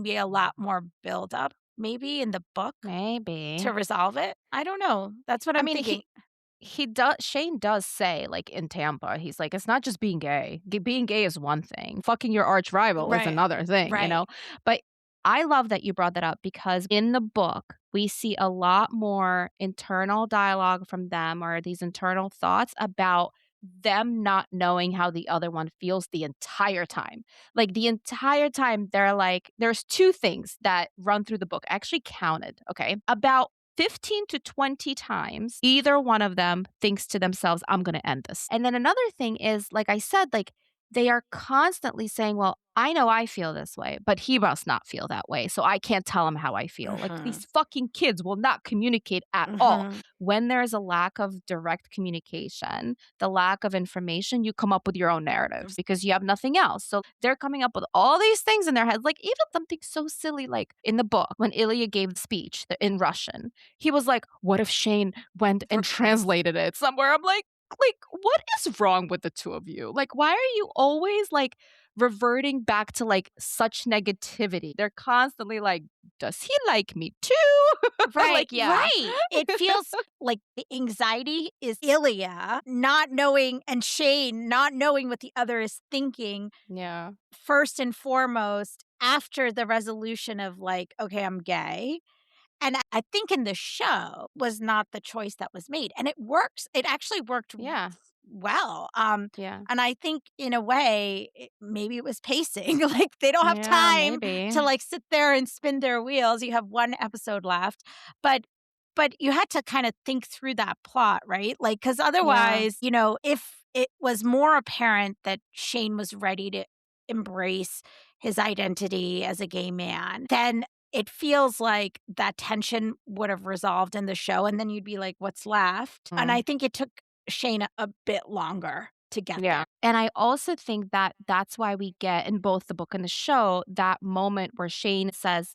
be a lot more buildup maybe in the book to Maybe. resolve it. I don't know. That's what I I'm mean, thinking. he does Shane does say, like, in Tampa, he's like, "It's not just being gay. Being gay is one thing. Fucking your arch rival is Right. another thing," you Right. know? But I love that you brought that up because in the book, we see a lot more internal dialogue from them or these internal thoughts about them not knowing how the other one feels the entire time. Like, the entire time, they're like there's 2 things that run through the book. I actually counted, okay? About 15 to 20 times, either one of them thinks to themselves, I'm going to end this. And then another thing is, like I said, like they are constantly saying, well, I know I feel this way, but he must not feel that way. So I can't tell him how I feel. Like Mhm. these fucking kids will not communicate at all. Mhm. When there's a lack of direct communication, the lack of information, you come up with your own narratives because you have nothing else. So they're coming up with all these things in their heads, like even something so silly like in the book when Ilya gave the speech in Russian, he was like, "What if Shane went and translated it somewhere?" I'm like, what is wrong with the two of you? Like, why are you always like reverting back to like such negativity? They're constantly like, does he like me too? Right, Like, yeah. right. It feels like the anxiety is Ilya not knowing and Shane not knowing what the other is thinking Yeah. first and foremost after the resolution of like, okay, I'm gay. And I think in the show was not the choice that was made, and it works. It actually worked Yeah. well, Yeah. and I think in a way, maybe it was pacing, like, they don't have Yeah, time maybe. to, like, sit there and spin their wheels. You have 1 episode left, but you had to kinda think through that plot, right? Like, because Yeah. otherwise, if it was more apparent that Shane was ready to embrace his identity as a gay man, then it feels like that tension would have resolved in the show, and then you'd be like, "What's left?" And I think it took Shane a bit longer to get Yeah. there. And I also think that that's why we get in both the book and the show that moment where Shane says,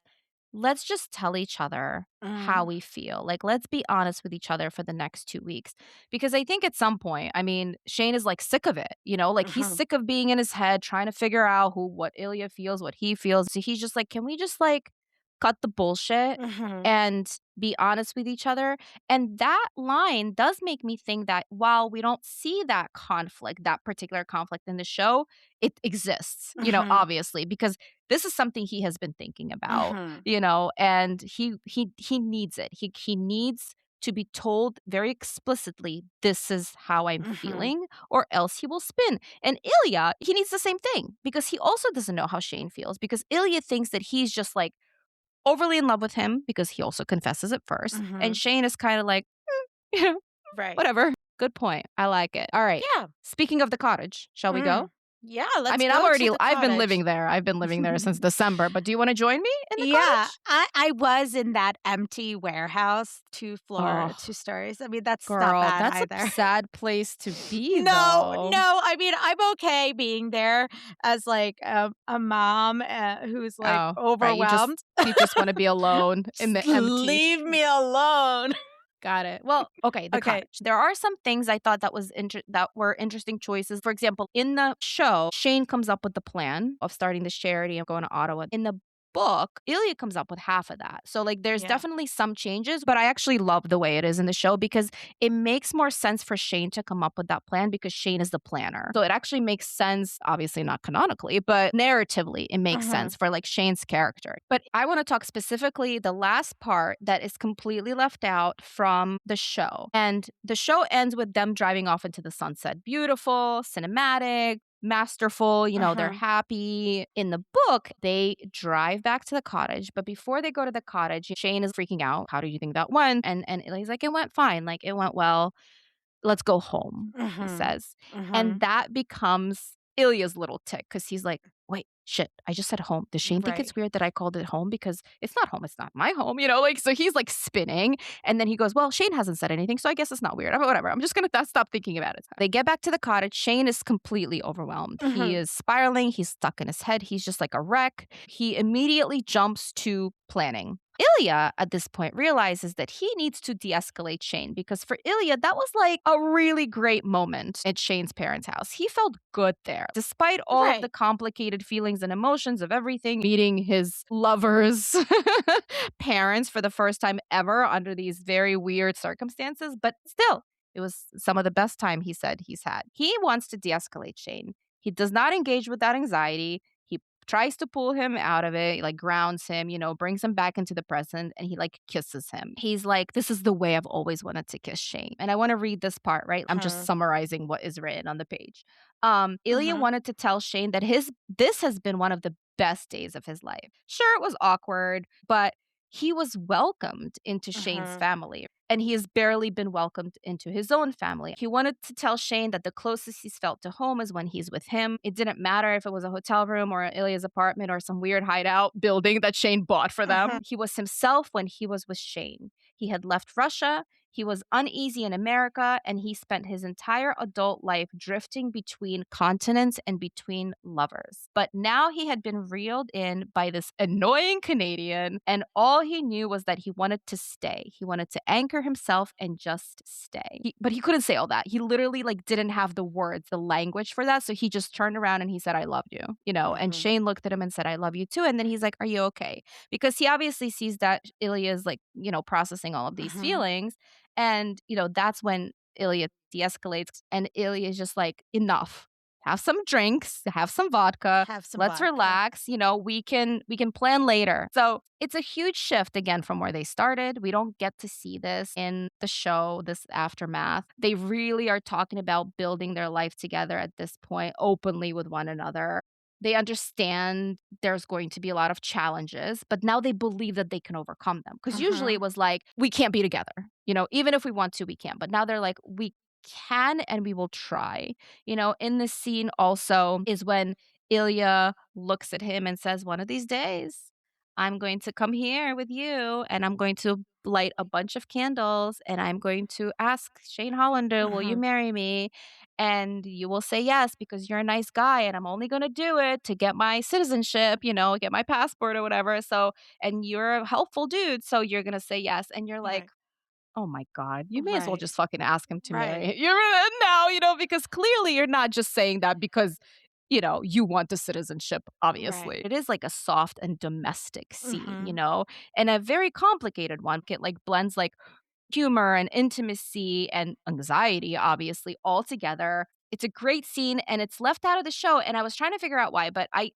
let's just tell each other how Mm, we feel. Like, let's be honest with each other for the next 2 weeks. Because I think at some point, I mean, Shane is like sick of it, like he's mhm, sick of being in his head, trying to figure out what Ilya feels, what he feels. So he's just like, can we just like cut the bullshit mhm, and be honest with each other? And that line does make me think that while we don't see that conflict, that particular conflict in the show, it exists, mhm, obviously, because this is something he has been thinking about, mhm, and he needs it. He needs to be told very explicitly, this is how I'm mhm, feeling, or else he will spin. And Ilya, he needs the same thing because he also doesn't know how Shane feels because Ilya thinks that he's just like overly in love with him because he also confesses it first. And mhm. Shane is kind of like, you know, Right. whatever. Good point. I like it. All right. Yeah. Speaking of the cottage, shall we go? Mm. Yeah, I let's mean, go to the I've been living cottage. there. I've been living there since December, but do you want to join me in the Yeah, cottage? I was in that empty warehouse, 2 Oh, 2 stories. I mean, that's not girl, bad that's a either. sad place to be, No, though. no, I mean, I'm okay being there as, like, a mom, who's, like, Oh, right. overwhelmed. You just want to be alone in Just the empty. leave me alone. Got it. Well, okay, the Okay. cottage. There are some things I thought that were interesting choices. For example, in the show, Shane comes up with the plan of starting this charity and going to Ottawa. In the book, Ilya comes up with half of that. So like there's Yeah. definitely some changes, but I actually love the way it is in the show because it makes more sense for Shane to come up with that plan because Shane is the planner. So it actually makes sense, obviously not canonically, but narratively, it makes Mhm, sense for like Shane's character. But I want to talk specifically the last part that is completely left out from the show. And the show ends with them driving off into the sunset. Beautiful, cinematic, masterful, they're mhm, happy. In the book, they drive back to the cottage, but before they go to the cottage, Shane is freaking out. How do you think that went? And he's like, it went fine. Like it went well. Let's go home, he mhm, says. And mhm. that becomes Ilya's little tick because he's like, wait, shit, I just said home. Does Shane think Right. it's weird that I called it home? Because it's not home. It's not my home, like, so he's like spinning. And then he goes, well, Shane hasn't said anything. So I guess it's not weird. I mean, whatever. I'm just going to stop thinking about it. They get back to the cottage. Shane is completely overwhelmed. He Mhm. is spiraling. He's stuck in his head. He's just like a wreck. He immediately jumps to planning. Ilya, at this point, realizes that he needs to de escalate Shane because for Ilya, that was like a really great moment at Shane's parents' house. He felt good there. Despite all of the Right. complicated feelings and emotions of everything, meeting his lover's parents for the first time ever under these very weird circumstances, but still, it was some of the best time he said he's had. He wants to de escalate Shane. He does not engage with that anxiety. He tries to pull him out of it, like grounds him, brings him back into the present, and he like kisses him. He's like, this is the way I've always wanted to kiss Shane. And I want to read this part, right? I'm just Mhm, summarizing what is written on the page. Ilya mhm, wanted to tell Shane that this has been one of the best days of his life. Sure, it was awkward, but he was welcomed into Shane's mhm, family, and he has barely been welcomed into his own family. He wanted to tell Shane that the closest he's felt to home is when he's with him. It didn't matter if it was a hotel room or Ilya's apartment or some weird hideout building that Shane bought for mhm, them. He was himself when he was with Shane. He had left Russia. He was uneasy in America, and he spent his entire adult life drifting between continents and between lovers. But now he had been reeled in by this annoying Canadian, and all he knew was that he wanted to stay. He wanted to anchor himself and just stay. But he couldn't say all that. He literally like didn't have the words, the language for that. So he just turned around and he said, I love you, and mhm, Shane looked at him and said, I love you too. And then he's like, are you okay? Because he obviously sees that Ilya is like, processing all of these mhm. feelings. And, that's when Ilya de-escalates and Ilya is just like, enough. Have some drinks, have some vodka, Have some let's vodka. relax, we can plan later. So, it's a huge shift again from where they started. We don't get to see this in the show, this aftermath. They really are talking about building their life together at this point openly with one another. They understand there's going to be a lot of challenges, but now they believe that they can overcome them. Because usually it Mhm, was like, we can't be together. Even if we want to, we can't. But now they're like, we can and we will try. In this scene also is when Ilya looks at him and says, one of these days, I'm going to come here with you and I'm going to light a bunch of candles and I'm going to ask Shane Hollander, will you Mhm. marry me? And you will say yes because you're a nice guy and I'm only going to do it to get my citizenship, get my passport or whatever. So, and you're a helpful dude. So you're going to say yes. And you're like, Right. oh my God, you may as well Right. just fucking ask him to Right. marry you now, because clearly you're not just saying that because, you want the citizenship, obviously. Right. It is like a soft and domestic scene, Mhm. and a very complicated one. It like blends like humor and intimacy and anxiety, obviously, all together. It's a great scene and it's left out of the show. And I was trying to figure out why, but I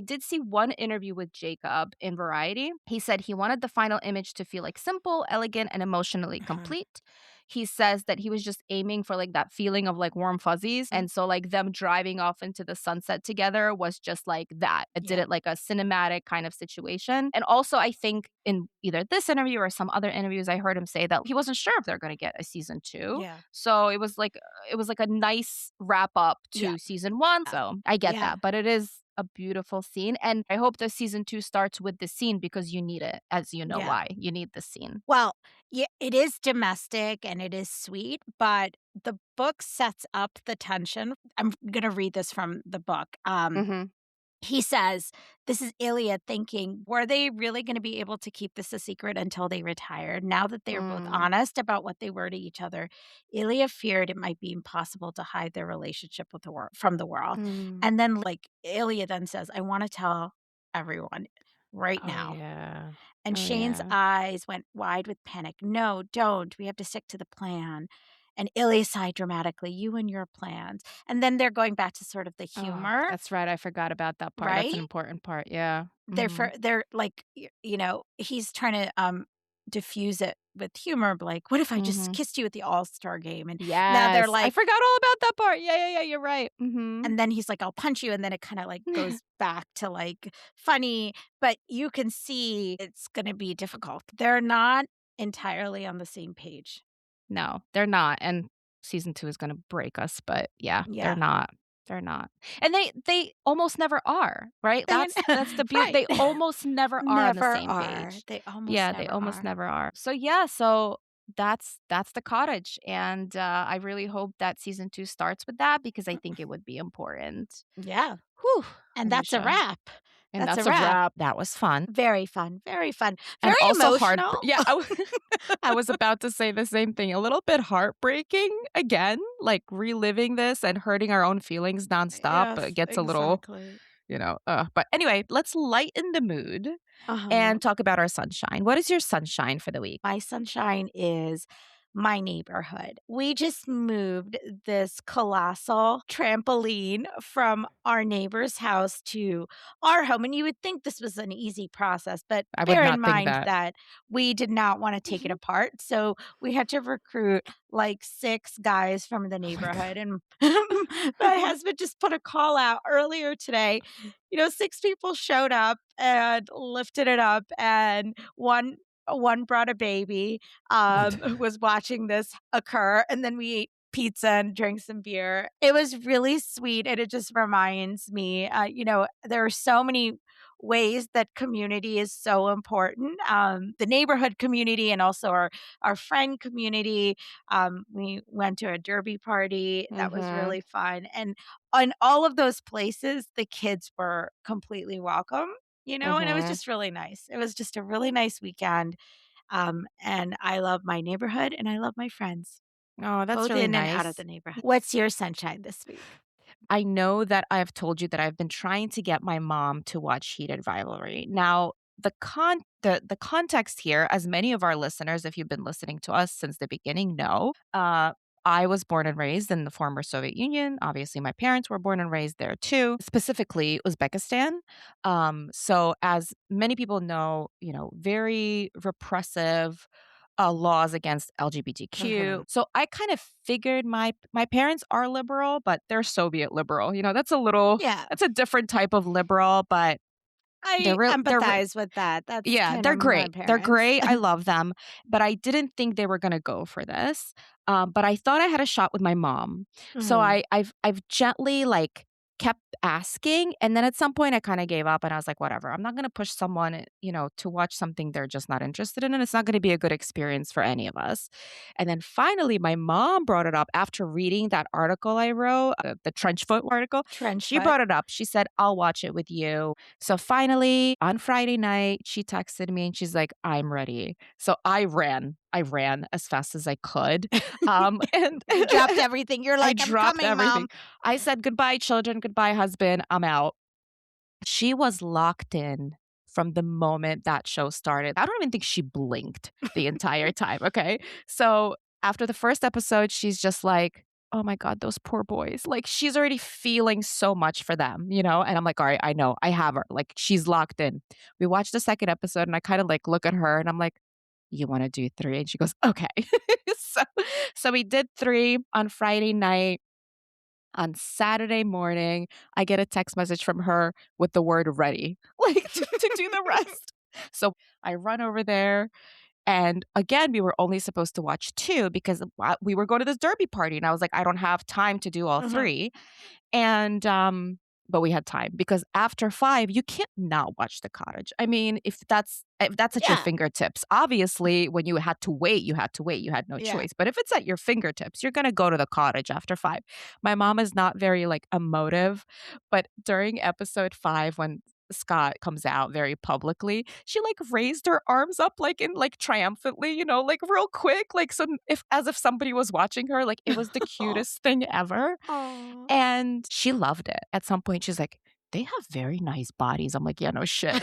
did see one interview with Jacob in Variety. He said he wanted the final image to feel like simple, elegant, and emotionally Mhm. complete. He says that he was just aiming for like that feeling of like warm fuzzies. Mm. And so like them driving off into the sunset together was just like that. It did Yeah. it like a cinematic kind of situation. And also I think in either this interview or some other interviews I heard him say that he wasn't sure if they're going to get a season 2. Yeah. So it was like a nice wrap up Yeah. to season 1. So I get Yeah. that, but it is a beautiful scene and I hope the season 2 starts with this scene because you need it, as you know Yeah. why. You need this scene. Well, yeah, it is domestic and it is sweet, but the book sets up the tension. I'm gonna read this from the book. Mhm. He says, "This is Ilya thinking, were they really going to be able to keep this a secret until they retired? Now that they are both Mm. honest about what they were to each other, Ilya feared it might be impossible to hide their relationship with the world from the world." Mm. And then, like Ilya then says, "I want to tell everyone right Oh, now." yeah. And Oh, Shane's yeah. eyes went wide with panic. "No, don't. We have to stick to the plan." And Ilya sighed dramatically, "You and your plans." And then they're going back to sort of the Oh, humor, that's right, I forgot about that part. That's an right? important part, yeah. For Mhm. they're like, he's trying to, diffuse it with humor, like, "What if I just Mhm. kissed you at the All-Star game?" And now they're Yes, I like forgot all about that part. Yeah, yeah, yeah, you're right. Mhm. and then he's like, "I'll punch you," and then it kinda, like, goes back to, like, funny, but you can see it's gonna be difficult. They're not entirely on the same page. No, they're not, and season 2 is gonna break us, but yeah, they're Yeah. not. They're not. And they almost never are, right? They That's the beauty. right. They almost never are on the Never same are. page. They almost Yeah, they never almost are. never are. So yeah, so that's The Cottage, and, I really hope that season 2 starts with that because I think it would be important. Yeah, Whew, and that's a Anisha. wrap. And That's a that's a wrap. wrap. That was fun. Very fun, very fun, And very also emotional. yeah, I was about to say the same thing. A little bit heartbreaking again, like reliving this and hurting our own feelings nonstop. It Yes, gets a little, exactly. but anyway, let's lighten the mood Uh-huh. and talk about our sunshine. What is your sunshine for the week? My sunshine is my neighborhood. We just moved this colossal trampoline from our neighbor's house to our home. And you would think this was an easy process, but I would bear in not think mind that. that we did not want to take it apart. So we had to recruit like 6 guys from the Oh my god. neighborhood. And my husband just put a call out earlier today. 6 people showed up and lifted it up, and one brought a baby, who was watching this occur, and then we ate pizza and drank some beer. It was really sweet, and it just reminds me, there are so many ways that community is so important. The neighborhood community and also our friend community. We went to a derby party that was Mhm. really fun, and on all of those places, the kids were completely welcome. And it was Mhm. just really nice. It was just a really nice weekend. And I love my neighborhood and I love my friends, Oh, that's both really in and out of nice. the neighborhood. What's your sunshine this week? I know that I've told you that I've been trying to get my mom to watch Heated Rivalry. Now, the context here, as many of our listeners, if you've been listening to us since the beginning, know, I was born and raised in the former Soviet Union. Obviously, my parents were born and raised there too, specifically Uzbekistan. So, as many people know, very repressive laws against LGBTQ. Mhm. So I kind of figured my parents are liberal, but they're Soviet liberal. Yeah, that's a different type of liberal, but I empathize with that. That's yeah, kind they're of my great. They're parents. great. I love them, but I didn't think they were gonna go for this. But I thought I had a shot with my mom, so Mhm. I've gently like kept asking. And then at some point I kind of gave up and I was like, whatever, I'm not going to push someone, to watch something they're just not interested in. And it's not going to be a good experience for any of us. And then finally, my mom brought it up after reading that article I wrote, the trench foot article. Trench She foot. brought it up. She said, I'll watch it with you. So finally, on Friday night, she texted me and she's like, I'm ready. So I ran as fast as I could. And You dropped everything. You're I like, I'm dropped coming, everything. Mom. I said, goodbye, children. Goodbye, husband. I'm out. She was locked in from the moment that show started. I don't even think she blinked the entire time. Okay. So after the first episode, she's just like, oh my God, those poor boys. Like she's already feeling so much for them, And I'm like, all right, I know, I have her. Like she's locked in. We watched the second episode and I kind of like look at her and I'm like, you want to do 3? And she goes, okay. so we did 3 on Friday night. On Saturday morning, I get a text message from her with the word ready, like to do the rest. So I run over there. And again, we were only supposed to watch 2 because we were going to this derby party. And I was like, I don't have time to do all 3. And, but we had time because after 5, you can't not watch The Cottage. I mean, if that's at your Yeah. fingertips, obviously when you had to wait, you had to wait. You had no Yeah. choice. But if it's at your fingertips, you're going to go to The Cottage after 5. My mom is not very like emotive, but during episode 5, when Scott comes out very publicly, she like raised her arms up like in like triumphantly, like real quick, like some if as if somebody was watching her. Like it was the cutest thing ever. Aw. And she loved it. At some point, she's like, they have very nice bodies. I'm like, yeah, no shit.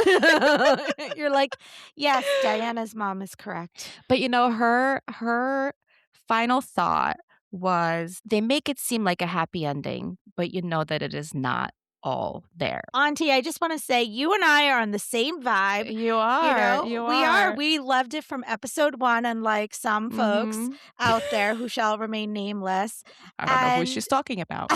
You're like, yes, Diana's mom is correct. But her final thought was they make it seem like a happy ending, but you know that it is not all there. Auntie, I just want to say you and I are on the same vibe. You are. We are. We loved it from episode 1, unlike some folks out there who shall remain nameless. I don't know who she's talking about.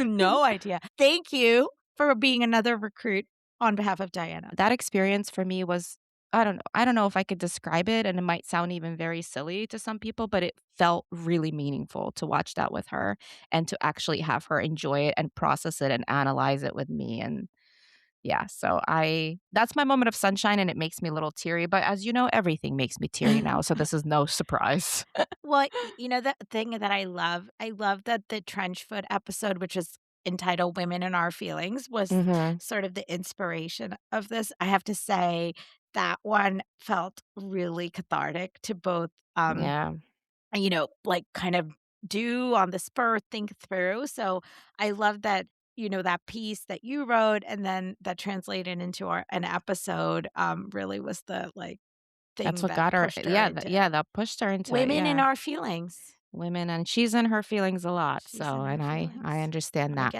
No idea. Thank you for being another recruit on behalf of Diana. That experience for me was, I don't know if I could describe it, and it might sound even very silly to some people, but it felt really meaningful to watch that with her and to actually have her enjoy it and process it and analyze it with me. And yeah, so that's my moment of sunshine and it makes me a little teary, but as you know, everything makes me teary now, so this is no surprise. Well, the thing that I love that the Trenchfoot episode, which is entitled Women in Our Feelings, was sort of the inspiration of this. I have to say that one felt really cathartic to both, Yeah. like kind of do on the spur, think through. So I love that, that piece that you wrote and then that translated into an episode really was the like thing That's what that got her. pushed her Yeah, into that pushed her into it. Women in Yeah. Our Feelings. Women, and she's in her feelings a lot. She's So, in her and I feelings. understand that.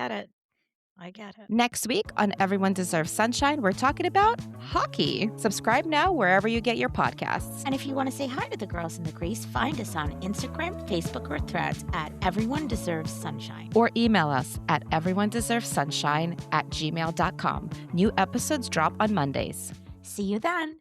I get it. Next week on Everyone Deserves Sunshine, we're talking about hockey. Subscribe now wherever you get your podcasts. And if you want to say hi to the girls in the crease, find us on Instagram, Facebook, or Threads at Everyone Deserves Sunshine. Or email us at everyonedeservesunshine@gmail.com. New episodes drop on Mondays. See you then.